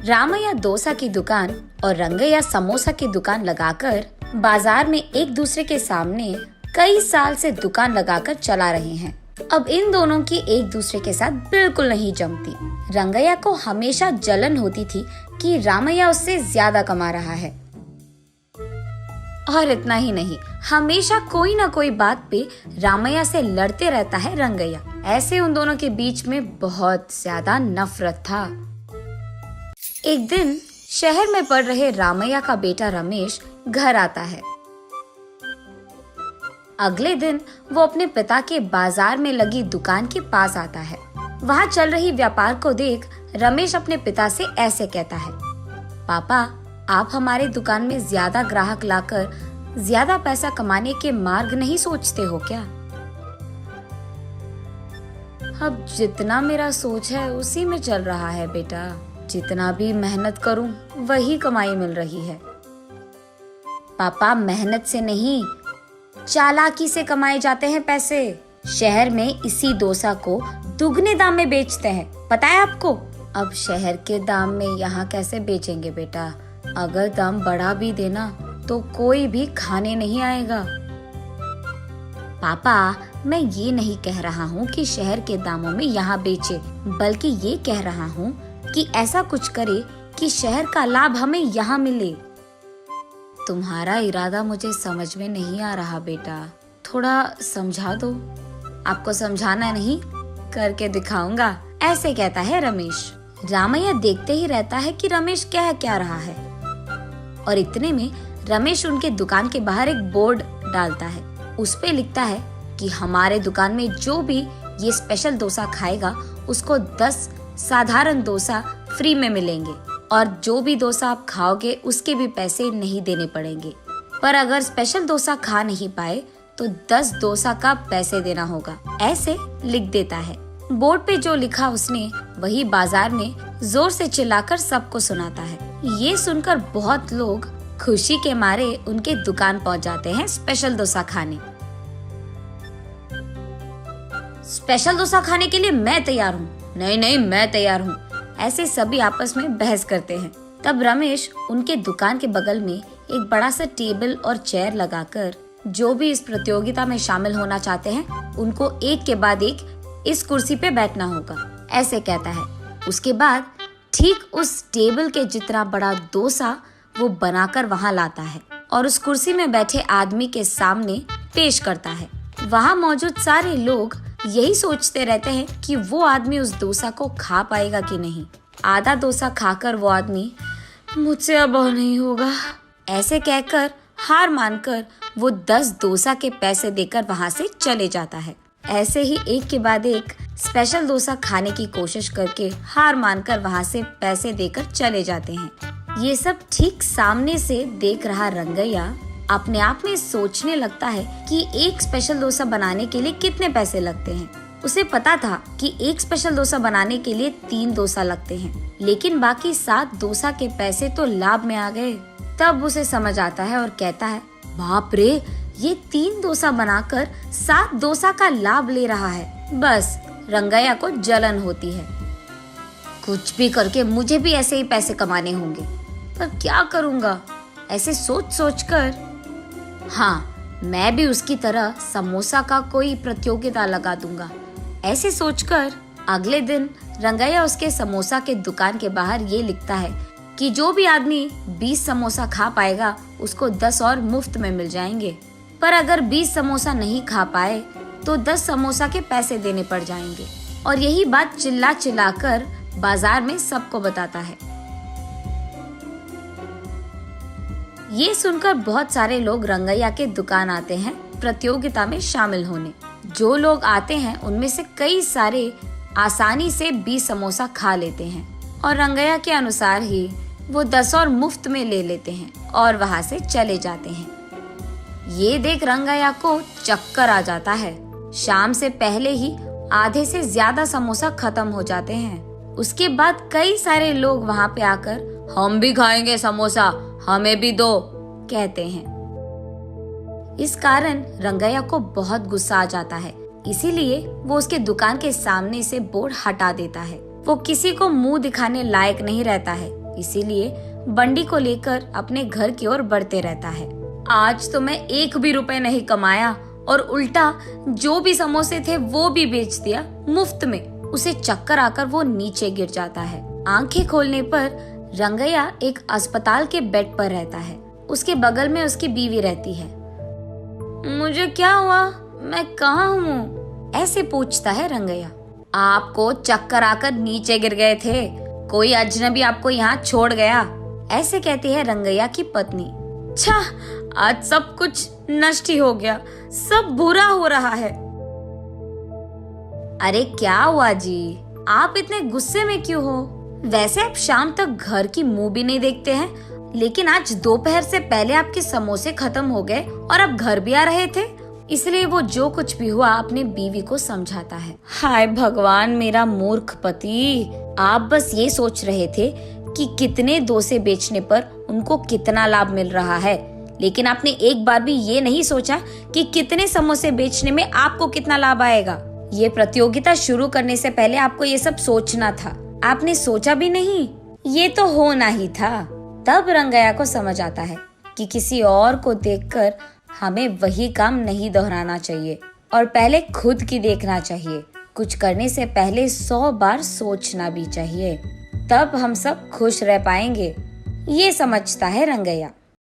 रामैया डोसा की दुकान और रंगैया समोसा की दुकान लगाकर बाजार में एक दूसरे के सामने कई साल से दुकान लगाकर चला रहे हैं। अब इन दोनों की एक दूसरे के साथ बिल्कुल नहीं जमती। रंगैया को हमेशा जलन होती थी कि रामैया उससे ज्यादा कमा रहा है। और इतना ही नहीं, हमेशा कोई ना कोई बात पे रामैया से लड़ते रहता है रंगैया। ऐसे उन दोनों के बीच में बहुत ज्यादा नफरत था। एक दिन शहर में पढ़ रहे रामैया का बेटा रमेश घर आता है। अगले दिन वो अपने पिता के बाजार में लगी दुकान के पास आता है। वहाँ चल रही व्यापार को देख रमेश अपने पिता से ऐसे कहता है, पापा, आप हमारे दुकान में ज्यादा ग्राहक लाकर ज्यादा पैसा कमाने के मार्ग नहीं सोचते हो क्या? अब जितना मेरा सोच है उसी में चल रहा है बेटा। जितना भी मेहनत करूं वही कमाई मिल रही है। पापा, मेहनत से नहीं, चालाकी से कमाए जाते हैं पैसे। शहर में इसी डोसा को दुगने दाम में बेचते हैं, पता है आपको? अब शहर के दाम में यहाँ कैसे बेचेंगे बेटा? अगर दाम बढ़ा भी देना तो कोई भी खाने नहीं आएगा। पापा, मैं ये नहीं कह रहा हूँ कि शहर के दामों में यहाँ बेचे, बल्कि ये कह रहा हूँ कि ऐसा कुछ करे कि शहर का लाभ हमें यहाँ मिले। तुम्हारा इरादा मुझे समझ में नहीं आ रहा बेटा, थोड़ा समझा दो। आपको समझाना नहीं, करके दिखाऊंगा, ऐसे कहता है रमेश। रामैया देखते ही रहता है कि रमेश कह क्या रहा है। और इतने में रमेश उनके दुकान के बाहर एक बोर्ड डालता है। उस पे लिखता है कि हमारे दुकान में जो भी ये स्पेशल डोसा खाएगा उसको 10 साधारण डोसा फ्री में मिलेंगे, और जो भी डोसा आप खाओगे उसके भी पैसे नहीं देने पड़ेंगे। पर अगर स्पेशल डोसा खा नहीं पाए तो 10 डोसा का पैसे देना होगा, ऐसे लिख देता है। बोर्ड पे जो लिखा उसने वही बाजार में जोर से चिल्लाकर सबको सुनाता है। ये सुनकर बहुत लोग खुशी के मारे उनके दुकान पहुंच जाते हैं स्पेशल डोसा खाने। स्पेशल डोसा खाने के लिए मैं तैयार हूँ। नहीं नहीं, मैं तैयार हूँ। ऐसे सभी आपस में बहस करते हैं। तब रमेश उनके दुकान के बगल में एक बड़ा सा टेबल और चेयर लगाकर जो भी इस प्रतियोगिता में शामिल होना चाहते हैं उनको एक के बाद एक इस कुर्सी पे बैठना होगा, ऐसे कहता है। उसके बाद ठीक उस टेबल के जितना बड़ा डोसा वो बनाकर वहाँ लाता है और उस कुर्सी में बैठे आदमी के सामने पेश करता है। वहाँ मौजूद सारे लोग यही सोचते रहते हैं कि वो आदमी उस डोसा को खा पाएगा कि नहीं। आधा डोसा खाकर वो आदमी, मुझसे अब नहीं होगा, ऐसे कहकर हार मानकर वो 10 डोसा के पैसे देकर वहाँ से चले जाता है। ऐसे ही एक के बाद एक स्पेशल डोसा खाने की कोशिश करके हार मानकर वहाँ से पैसे देकर चले जाते हैं। ये सब ठीक सामने से देख रहा रंगैया अपने आप में सोचने लगता है कि एक स्पेशल डोसा बनाने के लिए कितने पैसे लगते हैं। उसे पता था कि एक स्पेशल डोसा बनाने के लिए 3 डोसा लगते हैं, लेकिन बाकी 7 डोसा के पैसे तो लाभ में आ गए। तब उसे समझ आता है और कहता है, बाप रे, ये 3 डोसा बनाकर 7 डोसा का लाभ ले रहा है। बस रंगैया को जलन होती है। कुछ भी करके मुझे भी ऐसे ही पैसे कमाने होंगे, पर क्या करूँगा? ऐसे सोच सोच कर, हाँ, मैं भी उसकी तरह समोसा का कोई प्रतियोगिता लगा दूंगा, ऐसे सोचकर अगले दिन रंगैया उसके समोसा के दुकान के बाहर ये लिखता है कि जो भी आदमी 20 समोसा खा पाएगा उसको 10 और मुफ्त में मिल जाएंगे। पर अगर 20 समोसा नहीं खा पाए तो 10 समोसा के पैसे देने पड़ जाएंगे। और यही बात चिल्ला चिल्ला कर बाजार में सबको बताता है। ये सुनकर बहुत सारे लोग रंगैया के दुकान आते हैं प्रतियोगिता में शामिल होने। जो लोग आते हैं उनमें से कई सारे आसानी से 20 समोसा खा लेते हैं और रंगैया के अनुसार ही वो 10 और मुफ्त में ले लेते हैं और वहाँ से चले जाते हैं। ये देख रंगैया को चक्कर आ जाता है। शाम से पहले ही आधे से ज्यादा समोसा खत्म हो जाते हैं। उसके बाद कई सारे लोग वहाँ पे आकर, हम भी खाएंगे समोसा, हमें भी दो, कहते हैं। इस कारण रंगैया को बहुत गुस्सा आ जाता है, इसीलिए वो उसके दुकान के सामने से बोर्ड हटा देता है। वो किसी को मुंह दिखाने लायक नहीं रहता है, इसीलिए बंडी को लेकर अपने घर की ओर बढ़ते रहता है। आज तो मैं 1 भी रुपए नहीं कमाया और उल्टा जो भी समोसे थे वो भी बेच दिया मुफ्त में। उसे चक्कर आकर वो नीचे गिर जाता है। आंखें खोलने पर रंगैया एक अस्पताल के बेड पर रहता है। उसके बगल में उसकी बीवी रहती है। मुझे क्या हुआ? मैं कहाँ हूँ? ऐसे पूछता है रंगैया। आपको चक्कर आकर नीचे गिर गए थे, कोई अजनबी आपको यहाँ छोड़ गया, ऐसे कहती है रंगैया की पत्नी। छा, आज सब कुछ नष्ट ही हो गया, सब बुरा हो रहा है। अरे क्या हुआ जी, आप इतने गुस्से में क्यों हो? वैसे आप शाम तक घर की मुंह भी नहीं देखते हैं, लेकिन आज दोपहर से पहले आपके समोसे खत्म हो गए और आप घर भी आ रहे थे। इसलिए वो जो कुछ भी हुआ अपने बीवी को समझाता है। हाय भगवान, मेरा मूर्ख पति, आप बस ये सोच रहे थे कि कितने डोसे बेचने पर उनको कितना लाभ मिल रहा है, लेकिन आपने एक बार भी ये नहीं सोचा कि कितने समोसे बेचने में आपको कितना लाभ आएगा। ये प्रतियोगिता शुरू करने से पहले आपको ये सब सोचना था, आपने सोचा भी नहीं, ये तो होना ही था। तब रंगैया को समझ आता है कि किसी और को देखकर हमें वही काम नहीं दोहराना चाहिए और पहले खुद की देखना चाहिए। कुछ करने से पहले 100 बार सोचना भी चाहिए, तब हम सब खुश रह पाएंगे। ये समझता है रंगैया।